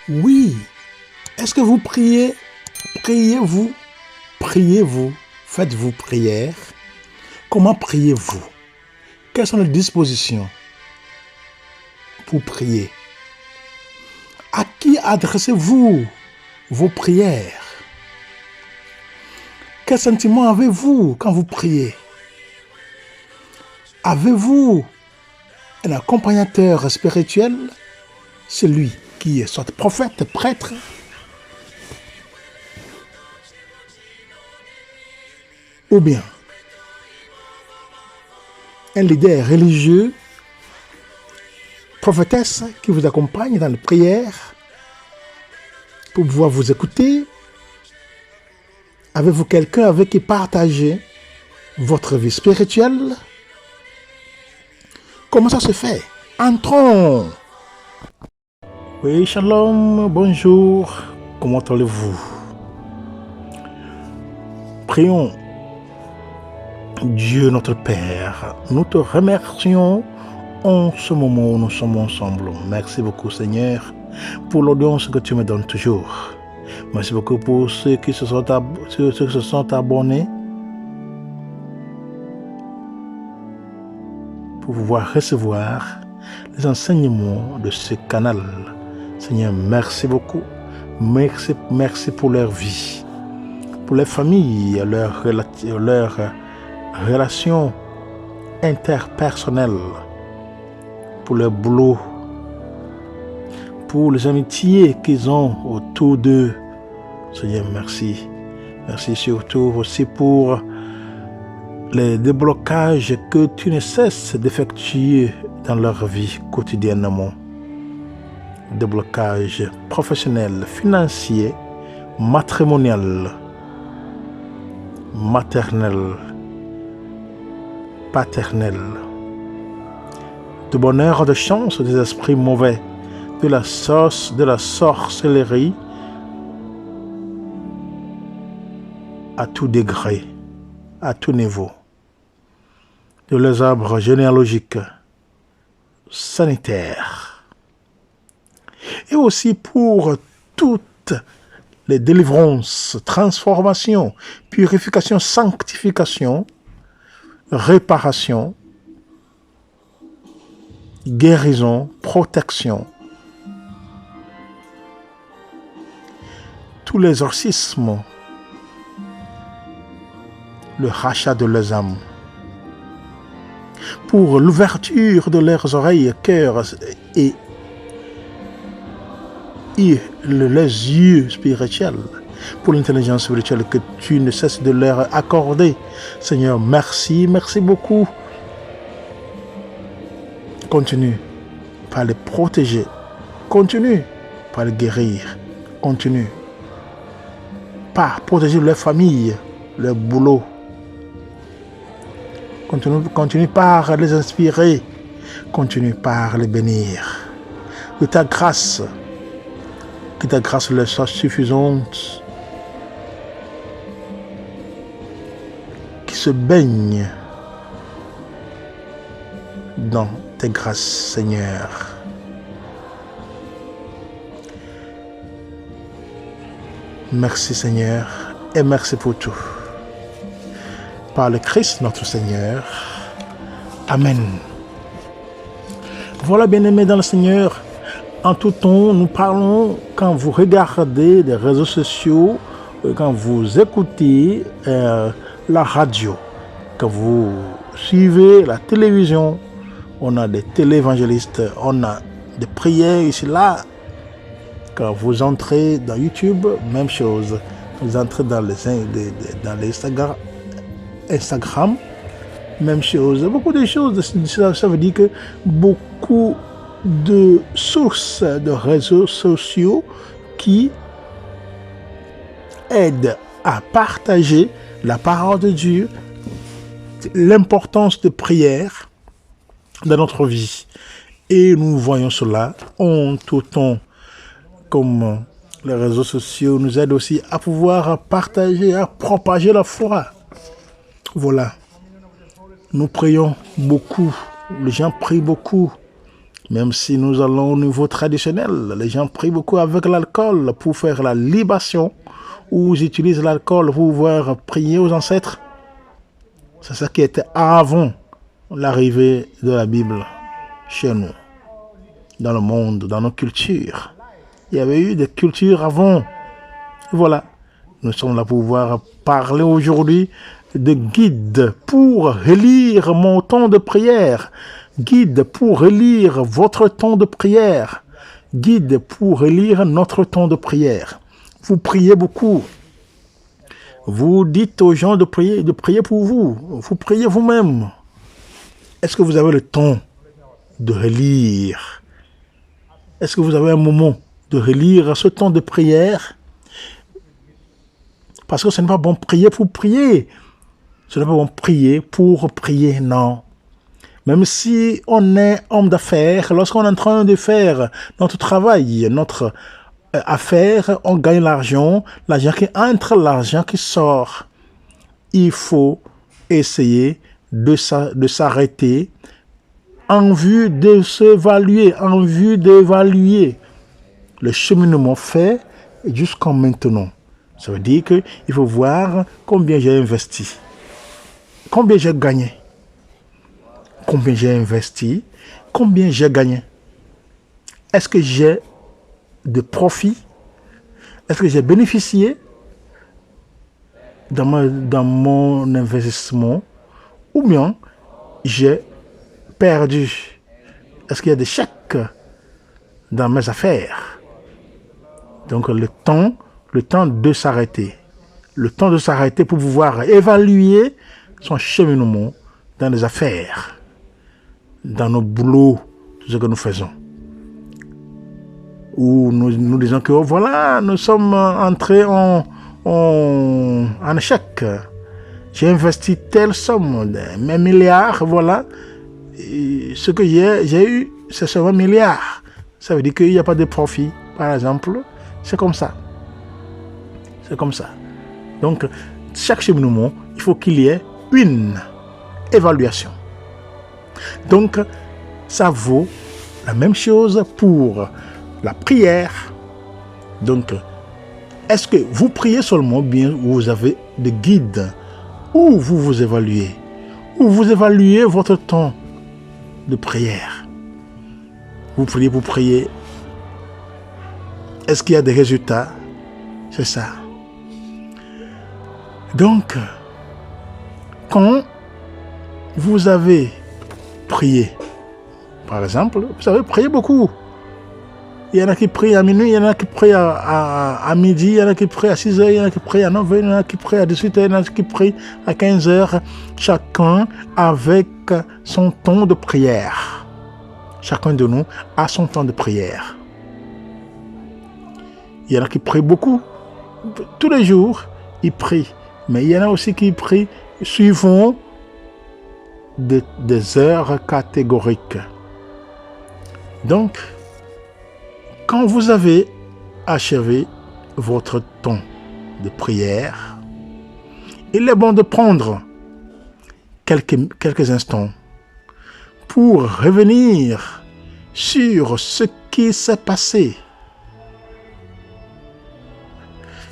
Oui. Est-ce que vous priez? Priez-vous? Priez-vous? Faites-vous prière? Comment priez-vous? Quelles sont les dispositions pour prier? À qui adressez-vous vos prières? Quel sentiment avez-vous quand vous priez? Avez-vous un accompagnateur spirituel? Celui qui est soit prophète, prêtre, ou bien un leader religieux, prophétesse qui vous accompagne dans les prières pour pouvoir vous écouter. Avez-vous quelqu'un avec qui partager votre vie spirituelle? Comment ça se fait? Entrons. Oui, shalom, bonjour. Comment allez-vous? Prions. Dieu notre Père, nous te remercions en ce moment où nous sommes ensemble. Merci beaucoup Seigneur pour l'audience que tu me donnes toujours. Merci beaucoup pour ceux qui se sont abonnés pour pouvoir recevoir les enseignements de ce canal. Seigneur, merci beaucoup. Merci pour leur vie, pour les familles, leurs relations interpersonnelles, pour leur boulot, pour les amitiés qu'ils ont autour d'eux. Seigneur, merci. Merci surtout aussi pour les déblocages que tu ne cesses d'effectuer dans leur vie quotidiennement. Déblocages professionnels, financiers, matrimoniaux, maternels, paternels, de bonheur, de chance des esprits mauvais, de la sorcellerie, à tout degré, à tout niveau, de leurs arbres généalogiques, sanitaires, et aussi pour toutes les délivrances, transformations, purification, sanctification, réparation, guérison, protection, tous les exorcismes, le rachat de leurs âmes, pour l'ouverture de leurs oreilles, cœurs et les yeux spirituels, pour l'intelligence spirituelle que tu ne cesses de leur accorder. Seigneur, merci beaucoup. Continue par les protéger. Continue par les guérir. Continue par protéger leur famille, leur boulot. Continue par les inspirer. Continue par les bénir. Que ta grâce leur soit suffisante. Qui se baigne dans tes grâces, Seigneur. Merci, Seigneur, et merci pour tout. Par le Christ, notre Seigneur. Amen. Voilà, bien-aimés dans le Seigneur, en tout temps, nous parlons, quand vous regardez les réseaux sociaux, quand vous écoutez la radio, quand vous suivez la télévision, on a des téléévangélistes, on a des prières ici, là. Quand vous entrez dans YouTube, même chose. Vous entrez dans Instagram, même chose. Beaucoup de choses. Ça veut dire que beaucoup de sources de réseaux sociaux qui aident à partager la parole de Dieu, l'importance de prière dans notre vie. Et nous voyons cela en tout temps, comme les réseaux sociaux nous aident aussi à pouvoir partager, à propager la foi. Voilà. Nous prions beaucoup. Les gens prient beaucoup. Même si nous allons au niveau traditionnel, les gens prient beaucoup avec l'alcool pour faire la libation, ou ils utilisent l'alcool pour pouvoir prier aux ancêtres. C'est ça qui était avant l'arrivée de la Bible chez nous, dans le monde, dans nos cultures. Il y avait eu des cultures avant. Voilà. Nous sommes là pour pouvoir parler aujourd'hui de guide pour relire mon temps de prière. Guide pour relire votre temps de prière. Guide pour relire notre temps de prière. Vous priez beaucoup. Vous dites aux gens de prier pour vous. Vous priez vous-même. Est-ce que vous avez le temps de relire? Est-ce que vous avez un moment de relire ce temps de prière? Parce que ce n'est pas bon prier pour prier. Ce n'est pas bon prier pour prier, non. Même si on est homme d'affaires, lorsqu'on est en train de faire notre travail, notre affaire, on gagne l'argent qui entre, l'argent qui sort. Il faut essayer de s'arrêter en vue de s'évaluer, en vue d'évaluer le cheminement fait jusqu'à maintenant. Ça veut dire qu'il faut voir combien j'ai investi, combien j'ai gagné, combien j'ai investi, combien j'ai gagné. Est-ce que j'ai de profit? Est-ce que j'ai bénéficié dans mon investissement ou bien j'ai perdu? Est-ce qu'il y a des chèques dans mes affaires? Donc le temps de s'arrêter. Le temps de s'arrêter pour pouvoir évaluer son cheminement dans les affaires, dans nos boulots, tout ce que nous faisons. Où nous disons que voilà, nous sommes entrés en échec. J'ai investi telle somme, mes milliards, voilà. Et ce que j'ai eu, c'est seulement milliards. Ça veut dire qu'il n'y a pas de profit, par exemple. C'est comme ça. C'est comme ça. Donc, chaque cheminement, il faut qu'il y ait une évaluation. Donc, ça vaut la même chose pour la prière. Donc, est-ce que vous priez seulement bien ou vous avez des guides où vous vous évaluez, où vous évaluez votre temps de prière? Vous priez pour prier. Est-ce qu'il y a des résultats? C'est ça. Donc, quand vous avez prié, par exemple, vous avez prié beaucoup. Il y en a qui prient à minuit, il y en a qui prient à midi, il y en a qui prient à 6 heures, il y en a qui prient à 9 heures, il y en a qui prient à 18 heures, il y en a qui prient à 15 heures. Chacun avec son temps de prière. Chacun de nous a son temps de prière. Il y en a qui prient beaucoup. Tous les jours, ils prient. Mais il y en a aussi qui prient suivant des heures catégoriques. Donc, quand vous avez achevé votre temps de prière, il est bon de prendre quelques instants pour revenir sur ce qui s'est passé.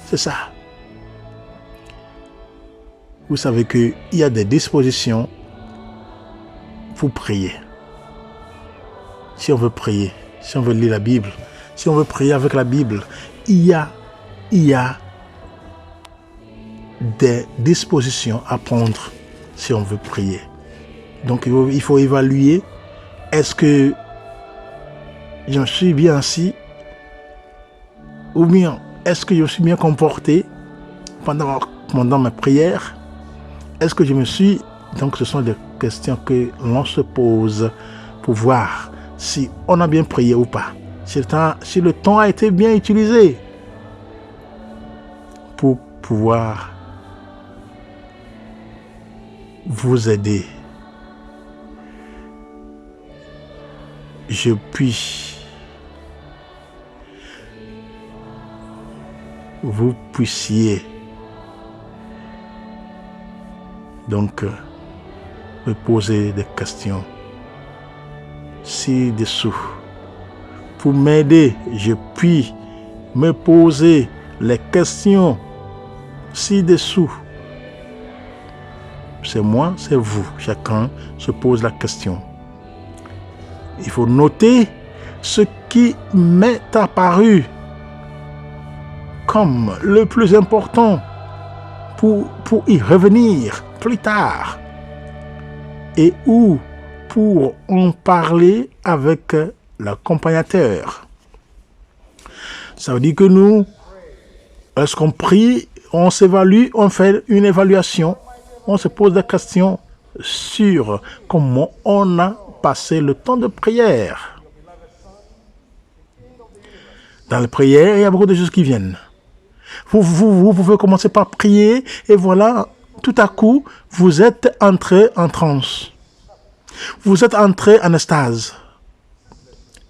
C'est ça. Vous savez qu'il y a des dispositions pour prier. Si on veut prier, si on veut lire la Bible, si on veut prier avec la Bible, il y a des dispositions à prendre si on veut prier. Donc il faut évaluer, est-ce que je me suis bien assis ou bien est-ce que je me suis bien comporté pendant ma prière? Est-ce que je me suis... Donc ce sont des questions que l'on se pose pour voir si on a bien prié ou pas. Si le temps a été bien utilisé pour pouvoir vous aider. Vous puissiez donc me poser des questions ci-dessous. Pour m'aider, je puis me poser les questions ci-dessous. C'est moi, c'est vous. Chacun se pose la question. Il faut noter ce qui m'est apparu comme le plus important pour y revenir plus tard et ou pour en parler avec l'accompagnateur. Ça veut dire que nous, lorsqu'on prie, on s'évalue, on fait une évaluation, on se pose des questions sur comment on a passé le temps de prière. Dans les prières, il y a beaucoup de choses qui viennent. Vous pouvez commencer par prier et voilà, tout à coup, vous êtes entré en transe. Vous êtes entré en extase.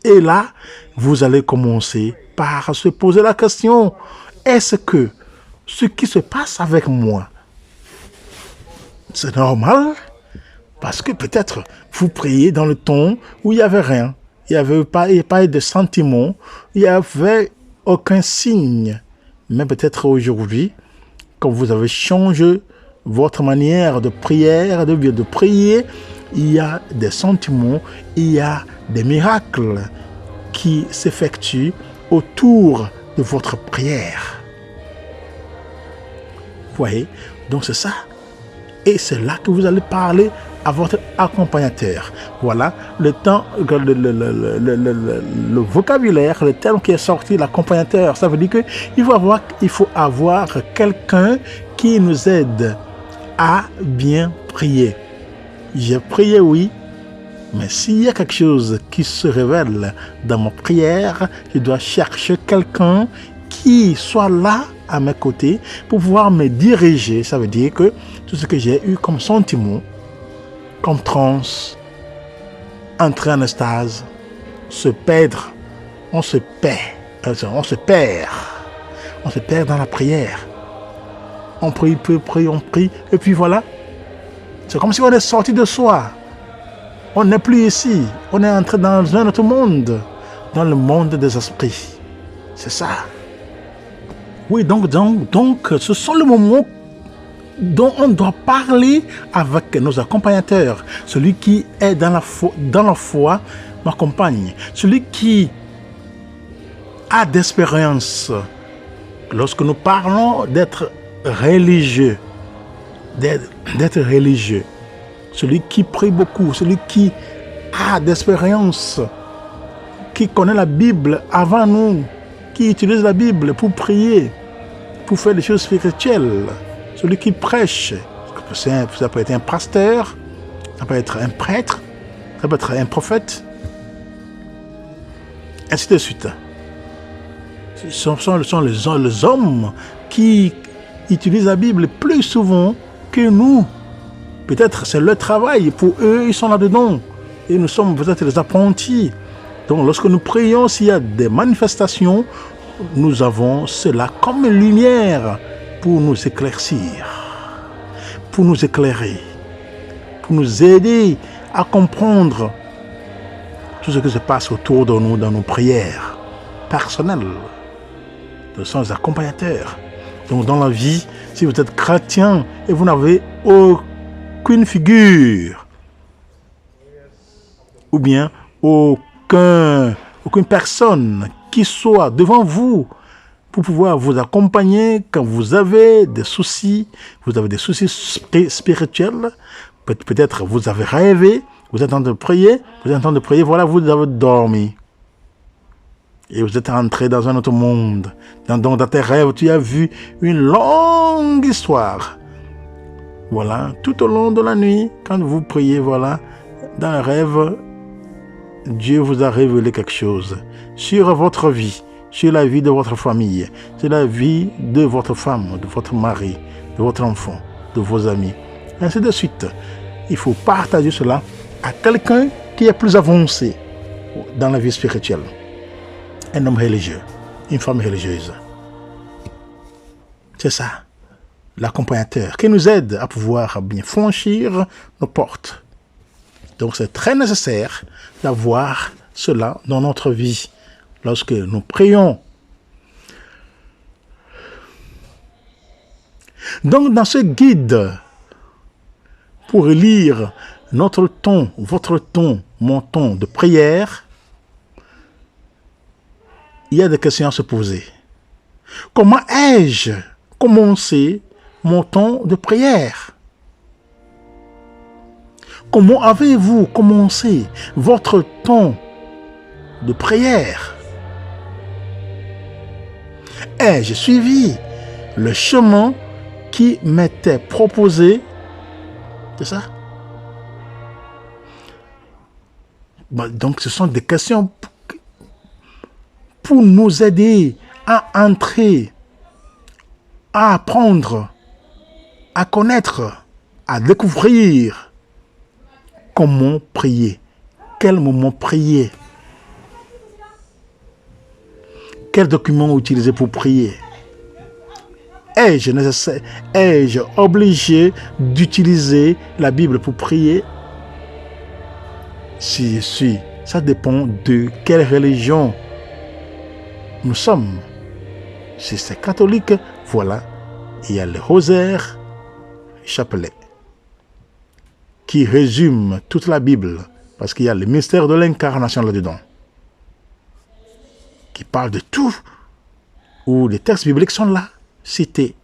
Et là, vous allez commencer par se poser la question, est-ce que ce qui se passe avec moi, c'est normal? Parce que peut-être vous priez dans le ton où il n'y avait rien. Il n'y avait pas de sentiments, il n'y avait aucun signe. Mais peut-être aujourd'hui, quand vous avez changé votre manière de prière, de prier, il y a des sentiments, il y a des miracles qui s'effectuent autour de votre prière. Vous voyez? Donc c'est ça. Et c'est là que vous allez parler à votre accompagnateur. Voilà le temps, le vocabulaire, le terme qui est sorti, l'accompagnateur. Ça veut dire qu'il faut avoir quelqu'un qui nous aide à bien prier. J'ai prié, oui, mais s'il y a quelque chose qui se révèle dans ma prière, je dois chercher quelqu'un qui soit là à mes côtés pour pouvoir me diriger. Ça veut dire que tout ce que j'ai eu comme sentiment, comme transe, entrer en extase, se perdre, on se perd dans la prière. On prie, on prie, et puis voilà. C'est comme si on est sorti de soi. On n'est plus ici. On est entré dans un autre monde, dans le monde des esprits. C'est ça. Oui, donc, ce sont les moments dont on doit parler avec nos accompagnateurs. Celui qui est dans la foi m'accompagne. Celui qui a d'expérience. Lorsque nous parlons d'être religieux, celui qui prie beaucoup, celui qui a d'expérience, qui connaît la Bible avant nous, qui utilise la Bible pour prier, pour faire des choses spirituelles, celui qui prêche. Ça peut être un pasteur, ça peut être un prêtre, ça peut être un prophète, ainsi de suite. Ce sont les hommes qui utilisent la Bible plus souvent que nous. Peut-être c'est leur travail, pour eux, ils sont là-dedans. Et nous sommes peut-être les apprentis. Donc lorsque nous prions, s'il y a des manifestations, nous avons cela comme une lumière pour nous éclaircir, pour nous éclairer, pour nous aider à comprendre tout ce qui se passe autour de nous dans nos prières personnelles. Nous sommes accompagnateurs. Donc dans la vie, si vous êtes chrétien et vous n'avez aucune figure, ou bien aucune personne qui soit devant vous pour pouvoir vous accompagner quand vous avez des soucis spirituels, peut-être vous avez rêvé, vous êtes en train de prier, voilà, vous avez dormi. Et vous êtes entré dans un autre monde. Dans tes rêves, tu as vu une longue histoire. Voilà, tout au long de la nuit, quand vous priez, voilà, dans le rêve, Dieu vous a révélé quelque chose sur votre vie, sur la vie de votre famille, sur la vie de votre femme, de votre mari, de votre enfant, de vos amis, ainsi de suite. Il faut partager cela à quelqu'un qui est plus avancé dans la vie spirituelle. Un homme religieux, une femme religieuse. C'est ça, l'accompagnateur qui nous aide à pouvoir bien franchir nos portes. Donc c'est très nécessaire d'avoir cela dans notre vie. Lorsque nous prions. Donc dans ce guide, pour lire notre ton, votre ton, mon ton de prière, il y a des questions à se poser. Comment ai-je commencé mon ton de prière? Comment avez-vous commencé votre ton de prière? Ai-je suivi le chemin qui m'était proposé? C'est ça? Donc, ce sont des questions pour nous aider à entrer, à apprendre, à connaître, à découvrir comment prier, quel moment prier, quel document utiliser pour prier. Ai-je obligé d'utiliser la Bible pour prier? Si, ça dépend de quelle religion nous sommes. Si c'est catholique, voilà, il y a le rosaire, le chapelet, qui résume toute la Bible, parce qu'il y a le mystère de l'incarnation là-dedans, qui parle de tout, où les textes bibliques sont là, cités,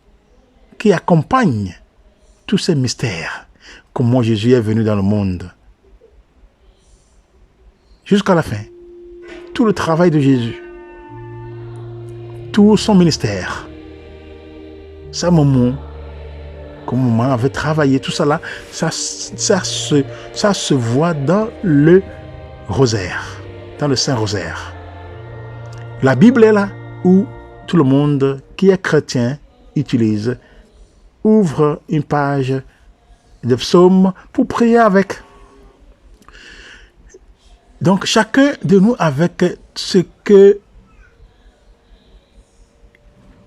qui accompagnent tous ces mystères, comment Jésus est venu dans le monde. Jusqu'à la fin, tout le travail de Jésus, tout son ministère, sa maman, comment avait travaillé, tout ça là, ça se voit dans le rosaire, dans le Saint-Rosaire. La Bible est là où tout le monde qui est chrétien utilise, ouvre une page de psaumes pour prier avec. Donc chacun de nous avec ce que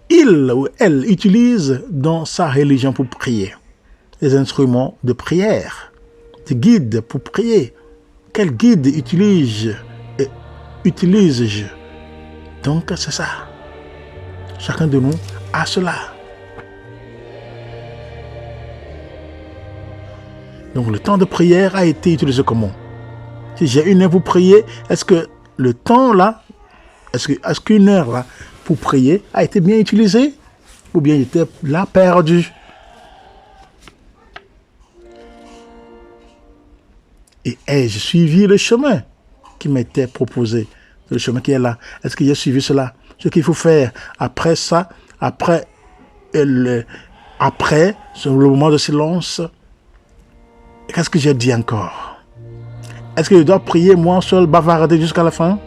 il ou elle utilise dans sa religion pour prier. Les instruments de prière, des guides pour prier. Quel guide utilise-je? Donc c'est ça. Chacun de nous a cela. Donc le temps de prière a été utilisé comment? Si j'ai une heure pour prier, est-ce que le temps là, est-ce qu'une heure là pour prier a été bien utilisée? Ou bien j'étais là perdu? Et ai-je suivi le chemin qui m'était proposé? Le chemin qui est là. Est-ce que j'ai suivi cela? Ce qu'il faut faire après ça, après le moment de silence, qu'est-ce que j'ai dit encore? Est-ce que je dois prier moi seul, bavarder jusqu'à la fin?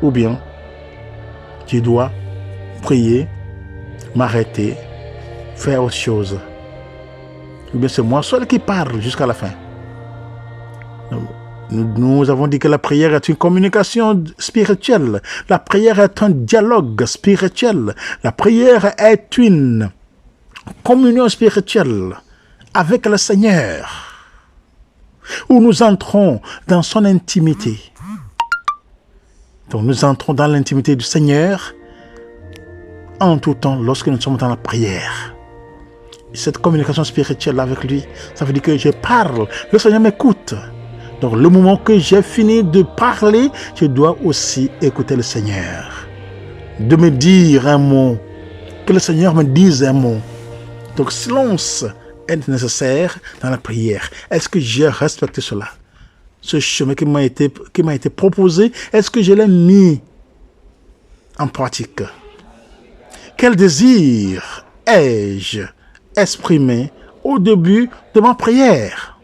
Ou bien, je dois prier, m'arrêter, faire autre chose? Ou bien c'est moi seul qui parle jusqu'à la fin? Nous avons dit que la prière est une communication spirituelle. La prière est un dialogue spirituel. La prière est une communion spirituelle avec le Seigneur, où nous entrons dans son intimité. Donc nous entrons dans l'intimité du Seigneur en tout temps lorsque nous sommes dans la prière. Et cette communication spirituelle avec lui, ça veut dire que je parle, le Seigneur m'écoute. Donc le moment que j'ai fini de parler, je dois aussi écouter le Seigneur. De me dire un mot, que le Seigneur me dise un mot. Donc silence est nécessaire dans la prière. Est-ce que j'ai respecté cela? Ce chemin qui m'a été proposé, est-ce que je l'ai mis en pratique? Quel désir ai-je exprimé au début de ma prière?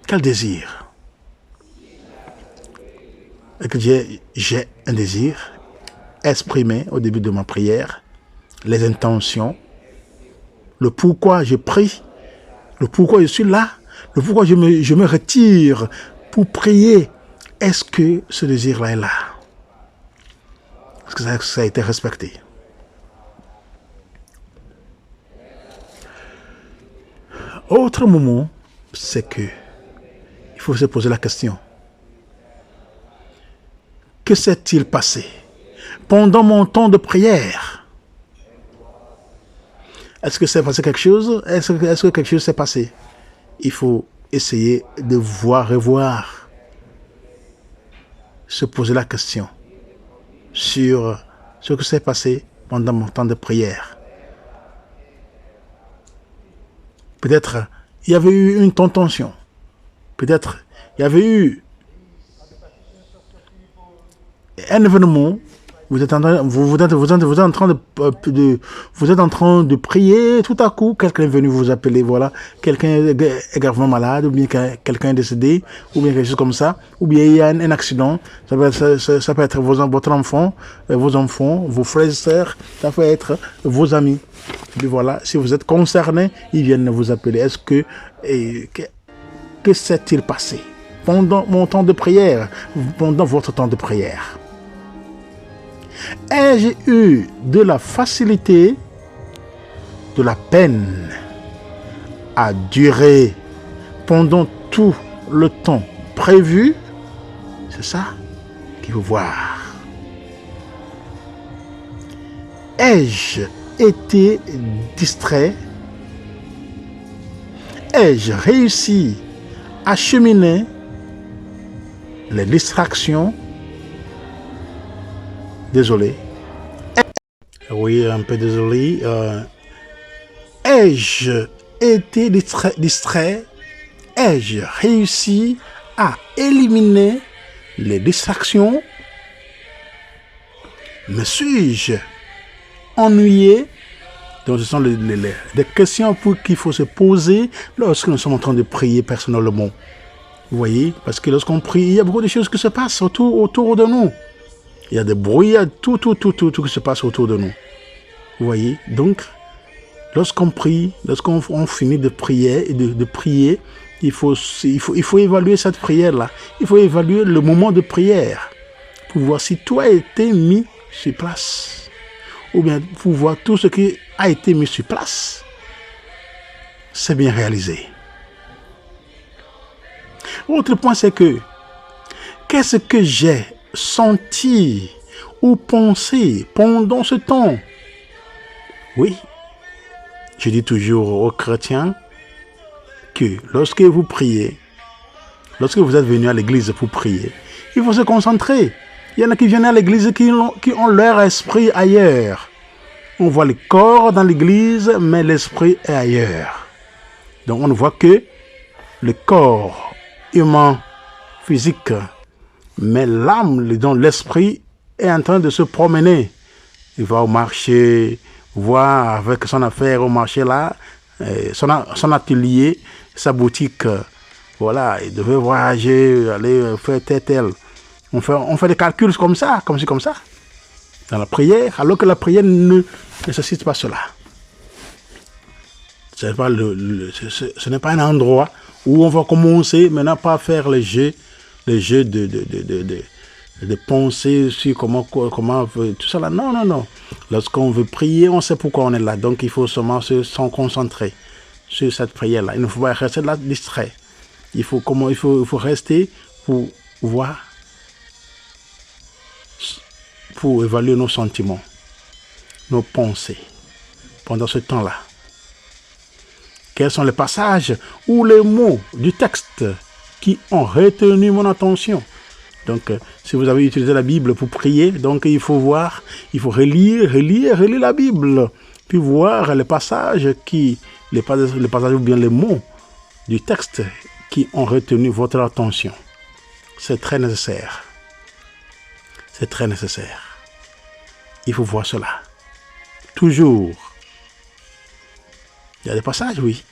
Quel désir? Et que j'ai un désir exprimé au début de ma prière, les intentions, le pourquoi je prie, le pourquoi je suis là, le pourquoi je me retire pour prier. Est-ce que ce désir-là est là? Est-ce que ça a été respecté? Autre moment, c'est que il faut se poser la question. Que s'est-il passé pendant mon temps de prière? Est-ce que s'est passé quelque chose? Est-ce que quelque chose s'est passé? Il faut essayer de revoir, se poser la question sur ce qui s'est passé pendant mon temps de prière. Peut-être il y avait eu une tentation. Peut-être il y avait eu un événement. Vous êtes en train de prier, tout à coup, quelqu'un est venu vous appeler, voilà, quelqu'un est gravement malade, ou bien quelqu'un est décédé, ou bien quelque chose comme ça, ou bien il y a un accident, ça peut être votre enfant, vos enfants, vos frères et sœurs, ça peut être vos amis. Et puis voilà, si vous êtes concerné, ils viennent vous appeler. Est-ce que s'est-il passé pendant mon temps de prière, pendant votre temps de prière? Ai-je eu de la facilité, de la peine à durer pendant tout le temps prévu? C'est ça qu'il faut voir. Ai-je été distrait? Ai-je réussi à cheminer les distractions? Désolé. Oui, un peu désolé. Ai-je été distrait? Ai-je réussi à éliminer les distractions? Me suis-je ennuyé? Donc, ce sont des questions qu'il faut se poser lorsque nous sommes en train de prier personnellement. Vous voyez? Parce que lorsqu'on prie, il y a beaucoup de choses qui se passent autour de nous. Il y a des bruits, il y a tout qui se passe autour de nous. Vous voyez? Donc, lorsqu'on prie, lorsqu'on finit de prier, de prier, il faut évaluer cette prière-là. Il faut évaluer le moment de prière pour voir si tout a été mis sur place. Ou bien pour voir tout ce qui a été mis sur place. C'est bien réalisé. Autre point, c'est que qu'est-ce que j'ai senti ou pensé pendant ce temps? Oui, je dis toujours aux chrétiens que lorsque vous priez, lorsque vous êtes venu à l'église pour prier, il faut se concentrer. Il y en a qui viennent à l'église qui ont leur esprit ailleurs. On voit le corps dans l'église, mais l'esprit est ailleurs. Donc on ne voit que le corps humain, physique, mais l'âme, dont l'esprit est en train de se promener. Il va au marché, voir avec son affaire au marché là, son atelier, sa boutique. Voilà, il devait voyager, aller faire tel. On fait des calculs comme ça, comme ça. Dans la prière, alors que la prière ne nécessite pas cela. Ce n'est pas un endroit où on va commencer maintenant pas faire le jeu de penser sur comment tout ça là. Non. Lorsqu'on veut prier, on sait pourquoi on est là. Donc il faut seulement se concentrer sur cette prière là. Il ne faut pas rester là distrait. Il faut rester pour voir, pour évaluer nos sentiments, nos pensées pendant ce temps là. Quels sont les passages ou les mots du texte qui ont retenu mon attention? Donc, si vous avez utilisé la Bible pour prier, donc il faut voir, il faut relire la Bible, puis voir les passages ou bien les mots du texte qui ont retenu votre attention. C'est très nécessaire. C'est très nécessaire. Il faut voir cela. Toujours. Il y a des passages, oui.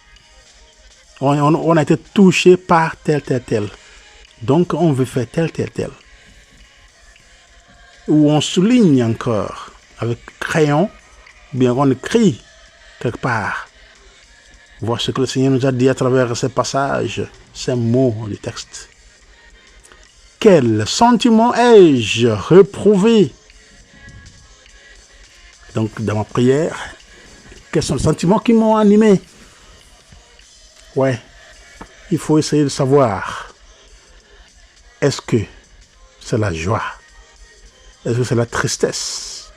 On a été touché par tel. Donc, on veut faire tel. Ou on souligne encore avec crayon, ou bien on écrit quelque part. Voir ce que le Seigneur nous a dit à travers ces passages, ces mots du texte. Quel sentiment ai-je réprouvé? Donc, dans ma prière, quels sont les sentiments qui m'ont animé? Ouais, il faut essayer de savoir, est-ce que c'est la joie? Est-ce que c'est la tristesse?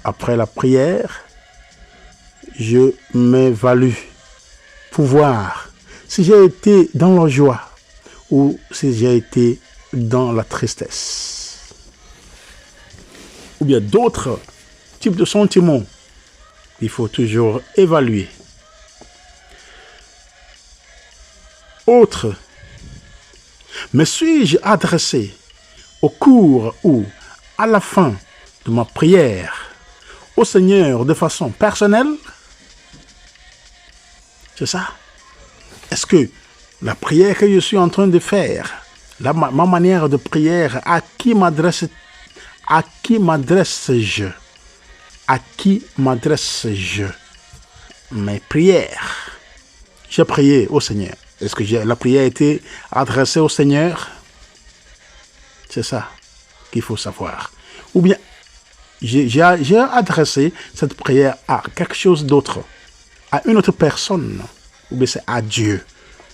Après la prière, je m'évalue pour voir si j'ai été dans la joie ou si j'ai été dans la tristesse. Ou bien d'autres types de sentiments. Il faut toujours évaluer. Autre, me suis-je adressé au cours ou à la fin de ma prière au Seigneur de façon personnelle? C'est ça. Est-ce que la prière que je suis en train de faire, ma manière de prière, à qui m'adresse-je? À qui m'adresse-je mes prières? J'ai prié au Seigneur. Est-ce que la prière a été adressée au Seigneur? C'est ça qu'il faut savoir. Ou bien, j'ai adressé cette prière à quelque chose d'autre, à une autre personne, ou bien c'est à Dieu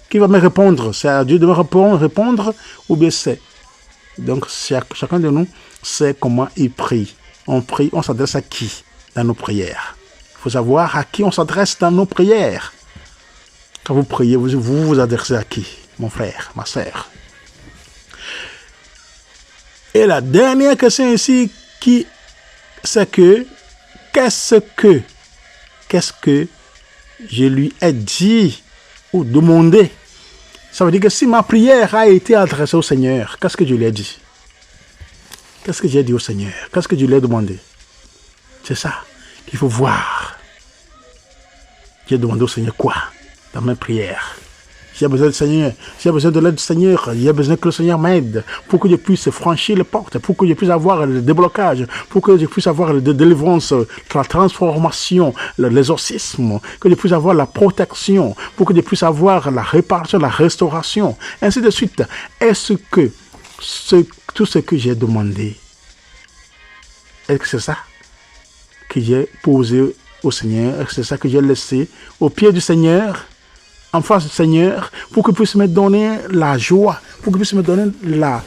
qui va me répondre. C'est à Dieu de me répondre, ou bien c'est... Donc, chacun de nous sait comment il prie. On prie, on s'adresse à qui dans nos prières? Il faut savoir à qui on s'adresse dans nos prières. Quand vous priez, vous adressez à qui? Mon frère, ma sœur. Et la dernière question ici, c'est que, qu'est-ce que je lui ai dit ou demandé? Ça veut dire que si ma prière a été adressée au Seigneur, qu'est-ce que je lui ai dit? Qu'est-ce que j'ai dit au Seigneur? Qu'est-ce que je lui ai demandé? C'est ça qu'il faut voir. J'ai demandé au Seigneur quoi dans mes prières? J'ai besoin du Seigneur, j'ai besoin de l'aide du Seigneur, j'ai besoin que le Seigneur m'aide pour que je puisse franchir les portes, pour que je puisse avoir le déblocage, pour que je puisse avoir la délivrance, la transformation, l'exorcisme, que je puisse avoir la protection, pour que je puisse avoir la réparation, la restauration, ainsi de suite. Est-ce que tout ce que j'ai demandé, est-ce que c'est ça que j'ai posé au Seigneur? Est-ce que c'est ça que j'ai laissé au pied du Seigneur, en face du Seigneur, pour qu'il puisse me donner la joie, pour qu'il puisse me donner la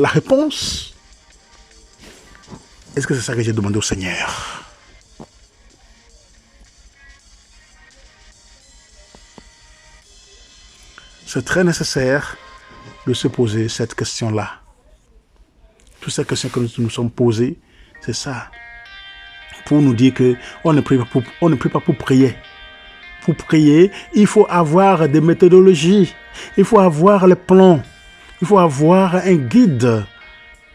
réponse? Est-ce que c'est ça que j'ai demandé au Seigneur? C'est très nécessaire de se poser cette question-là. Toutes ces questions que nous nous sommes posées, c'est ça. Pour nous dire qu'on ne prie pas pour prier. Pour prier, il faut avoir des méthodologies, il faut avoir le plan, il faut avoir un guide,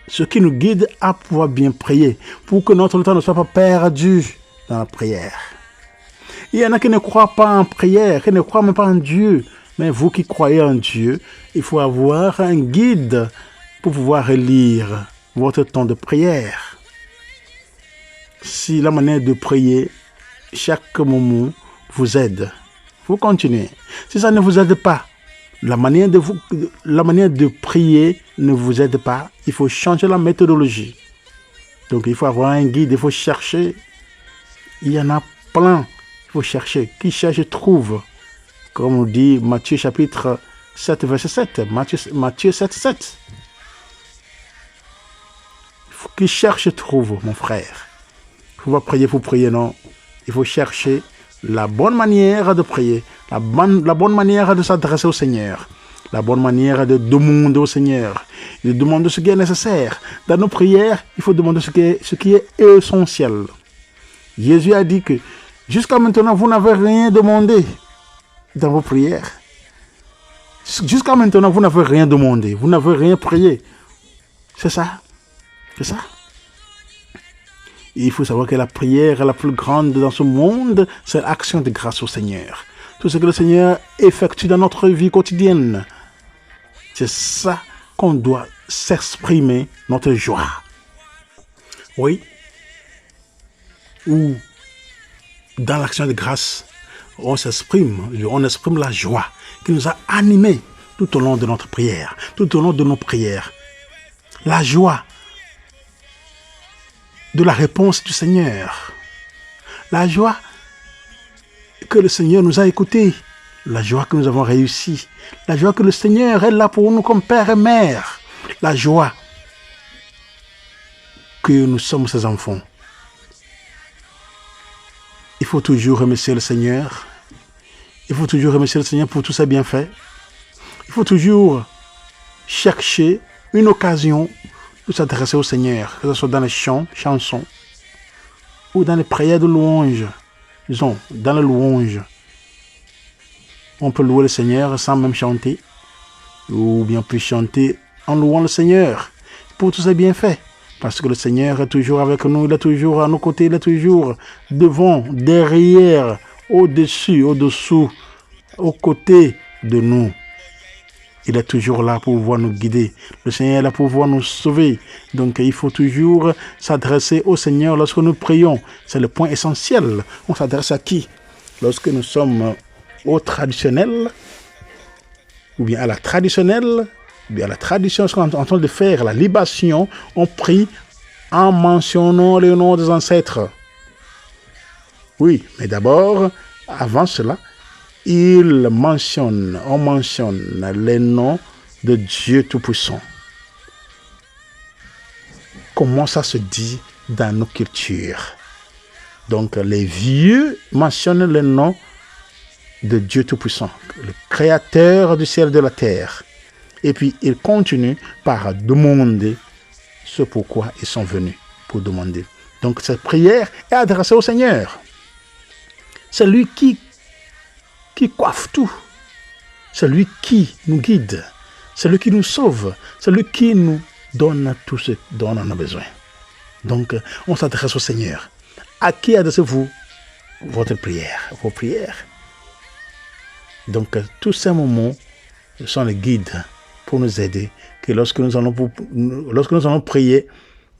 ce qui nous guide à pouvoir bien prier, pour que notre temps ne soit pas perdu dans la prière. Il y en a qui ne croient pas en prière, qui ne croient même pas en Dieu, mais vous qui croyez en Dieu, il faut avoir un guide pour pouvoir lire votre temps de prière. Si la manière de prier, chaque moment, vous aide, vous continuez. Si ça ne vous aide pas, la manière de prier ne vous aide pas, il faut changer la méthodologie. Donc il faut avoir un guide, il faut chercher. Il y en a plein, il faut chercher. Qui cherche trouve. Comme on dit Matthieu chapitre 7, verset 7. Matthieu 7, 7. Qui cherche trouve, mon frère. Il ne faut pas prier pour prier, non. Il faut chercher la bonne manière de prier, la bonne manière de s'adresser au Seigneur, la bonne manière de demander au Seigneur, de demander ce qui est nécessaire. Dans nos prières, il faut demander ce qui est essentiel. Jésus a dit que jusqu'à maintenant, vous n'avez rien demandé dans vos prières. Jusqu'à maintenant, vous n'avez rien demandé, vous n'avez rien prié. C'est ça. C'est ça. Il faut savoir que la prière la plus grande dans ce monde, c'est l'action de grâce au Seigneur. Tout ce que le Seigneur effectue dans notre vie quotidienne, c'est ça qu'on doit s'exprimer, notre joie. Oui. Ou dans l'action de grâce, on exprime la joie qui nous a animés tout au long de notre prière, tout au long de nos prières. La joie de la réponse du Seigneur. La joie que le Seigneur nous a écoutés. la joie que nous avons réussi, la joie que le Seigneur est là pour nous comme père et mère, la joie que nous sommes ses enfants. Il faut toujours remercier le Seigneur. Il faut toujours remercier le Seigneur pour tous ses bienfaits. Il faut toujours chercher une occasion de s'adresser au Seigneur, que ce soit dans les chants, chansons, ou dans les prières de louange. Disons, dans les louanges, on peut louer le Seigneur sans même chanter, ou bien on peut chanter en louant le Seigneur pour tous ses bienfaits. Parce que le Seigneur est toujours avec nous, il est toujours à nos côtés, il est toujours devant, derrière, au-dessus, au-dessous, aux côtés de nous. Il est toujours là pour pouvoir nous guider. Le Seigneur est là pour pouvoir nous sauver. Donc il faut toujours s'adresser au Seigneur lorsque nous prions. C'est le point essentiel. On s'adresse à qui? Lorsque nous sommes au traditionnel, ou bien à la traditionnelle, bien la tradition, lorsqu'on est en train de faire la libation, on prie en mentionnant le nom des ancêtres. Oui, mais d'abord, avant cela, on mentionne les noms de Dieu Tout-Puissant. Comment ça se dit dans nos cultures? Donc, les vieux mentionnent le nom de Dieu Tout-Puissant, le Créateur du ciel et de la terre. Et puis, ils continuent par demander ce pourquoi ils sont venus, pour demander. Donc, cette prière est adressée au Seigneur. C'est lui qui coiffe tout. C'est lui qui nous guide. C'est lui qui nous sauve. C'est lui qui nous donne tout ce dont on a besoin. Donc, on s'adresse au Seigneur. À qui adressez-vous votre prière, vos prières? Donc, tous ces moments sont les guides pour nous aider, que lorsque nous allons prier,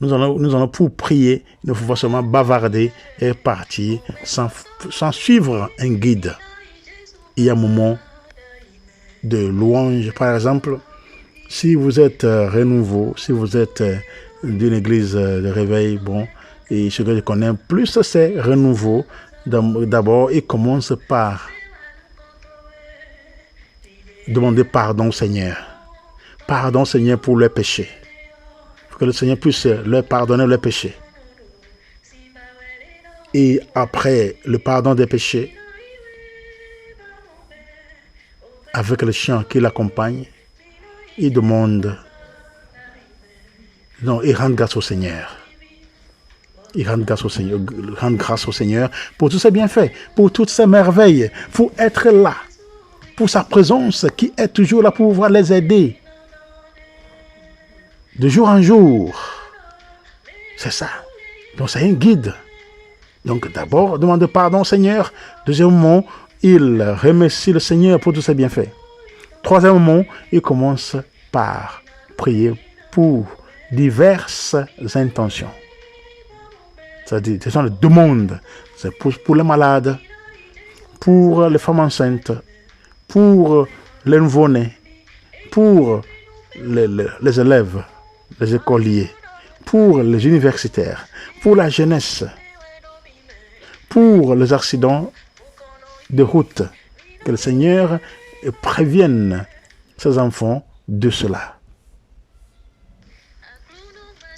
nous allons pour prier, il ne faut pas seulement bavarder et partir sans suivre un guide. Il y a un moment de louange, par exemple, si vous êtes renouveau, si vous êtes d'une église de réveil, bon, et ce que je connais plus, c'est renouveau. D'abord, il commence par demander pardon au Seigneur. Pardon, Seigneur, pour leurs péchés. Que le Seigneur puisse leur pardonner leurs péchés. Et après le pardon des péchés, avec le chant qui l'accompagne, il demande, non, il rend grâce au Seigneur. Il rend grâce au Seigneur pour tous ses bienfaits, pour toutes ses merveilles, pour être là, pour sa présence qui est toujours là pour pouvoir les aider. De jour en jour. C'est ça. Donc c'est un guide. Donc d'abord, demande pardon au Seigneur. Deuxièmement, il remercie le Seigneur pour tous ses bienfaits. Troisièmement, il commence par prier pour diverses intentions. C'est-à-dire, ce sont les demandes. C'est pour les malades, pour les femmes enceintes, pour les nouveau-nés, pour les élèves, les écoliers, pour les universitaires, pour la jeunesse, pour les accidents de route. Que le Seigneur prévienne ses enfants de cela.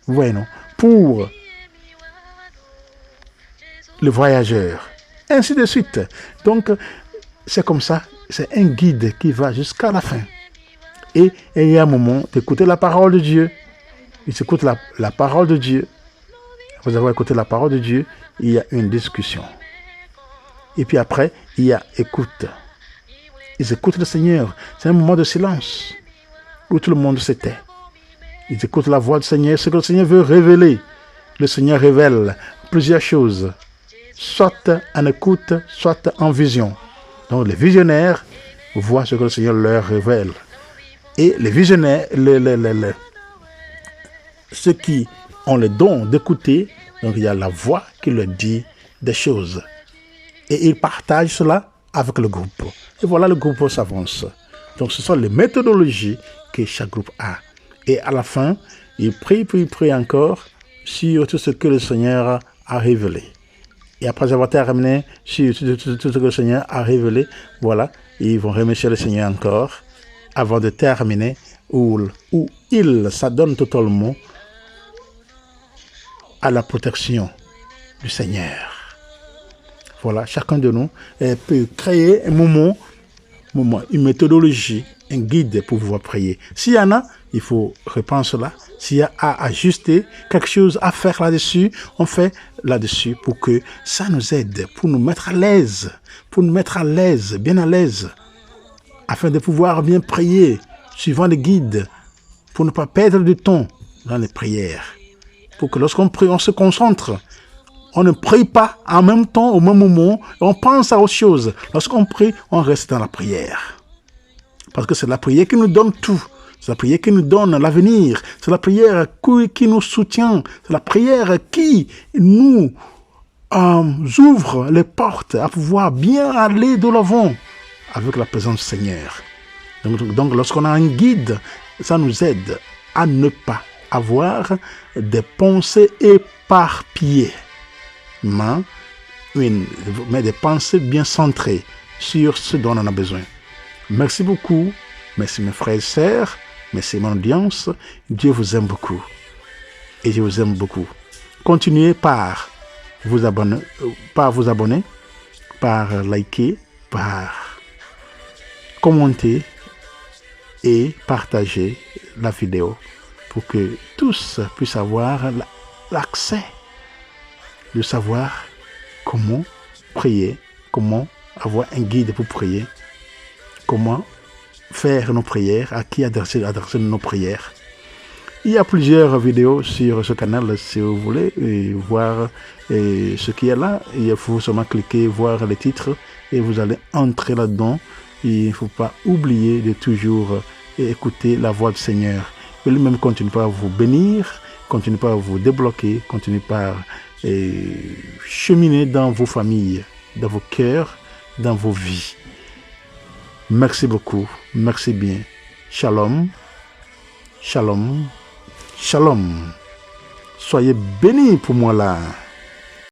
Vous voyez, non? Pour les voyageurs, ainsi de suite. Donc, c'est comme ça, c'est un guide qui va jusqu'à la fin. Et il y a un moment d'écouter la parole de Dieu. Ils écoutent la parole de Dieu. Après avoir écouté la parole de Dieu, il y a une discussion. Et puis après, il y a écoute. Ils écoutent le Seigneur. C'est un moment de silence où tout le monde se tait. Ils écoutent la voix du Seigneur, ce que le Seigneur veut révéler. Le Seigneur révèle plusieurs choses, soit en écoute, soit en vision. Donc les visionnaires voient ce que le Seigneur leur révèle. Et les visionnaires, ceux qui ont le don d'écouter, donc il y a la voix qui leur dit des choses. Et ils partagent cela avec le groupe. Et voilà, le groupe s'avance. Donc ce sont les méthodologies que chaque groupe a. Et à la fin, ils prient, puis ils prient encore sur tout ce que le Seigneur a révélé. Et après avoir terminé sur tout ce que le Seigneur a révélé, voilà, ils vont remercier le Seigneur encore avant de terminer où ils s'adonnent totalement à la protection du Seigneur. Voilà, chacun de nous peut créer un moment, une méthodologie, un guide pour pouvoir prier. S'il y en a, il faut reprendre cela. S'il y a à ajuster quelque chose à faire là-dessus, on fait là-dessus pour que ça nous aide, pour nous mettre à l'aise, bien à l'aise, afin de pouvoir bien prier, suivant les guides, pour ne pas perdre du temps dans les prières. Pour que lorsqu'on prie, on se concentre. On ne prie pas en même temps, au même moment, on pense à autre chose. Lorsqu'on prie, on reste dans la prière. Parce que c'est la prière qui nous donne tout. C'est la prière qui nous donne l'avenir. C'est la prière qui nous soutient. C'est la prière qui nous ouvre les portes à pouvoir bien aller de l'avant avec la présence du Seigneur. Donc lorsqu'on a un guide, ça nous aide à ne pas avoir des pensées éparpillées. Mais des pensées bien centrées sur ce dont on en a besoin. Merci beaucoup. Merci mes frères et sœurs. Merci mon audience. Dieu vous aime beaucoup. Et je vous aime beaucoup. Continuez par vous abonner, par liker, par commenter et partager la vidéo pour que tous puissent avoir l'accès de savoir comment prier, comment avoir un guide pour prier, comment faire nos prières, à qui adresser nos prières. Il y a plusieurs vidéos sur ce canal si vous voulez voir ce qui est là. Il faut seulement cliquer, voir les titres et vous allez entrer là-dedans. Il ne faut pas oublier de toujours écouter la voix du Seigneur. Et lui-même continue par vous bénir, continue par vous débloquer, continue par cheminer dans vos familles, dans vos cœurs, dans vos vies. Merci beaucoup, merci bien. Shalom, shalom, shalom. Soyez bénis pour moi là.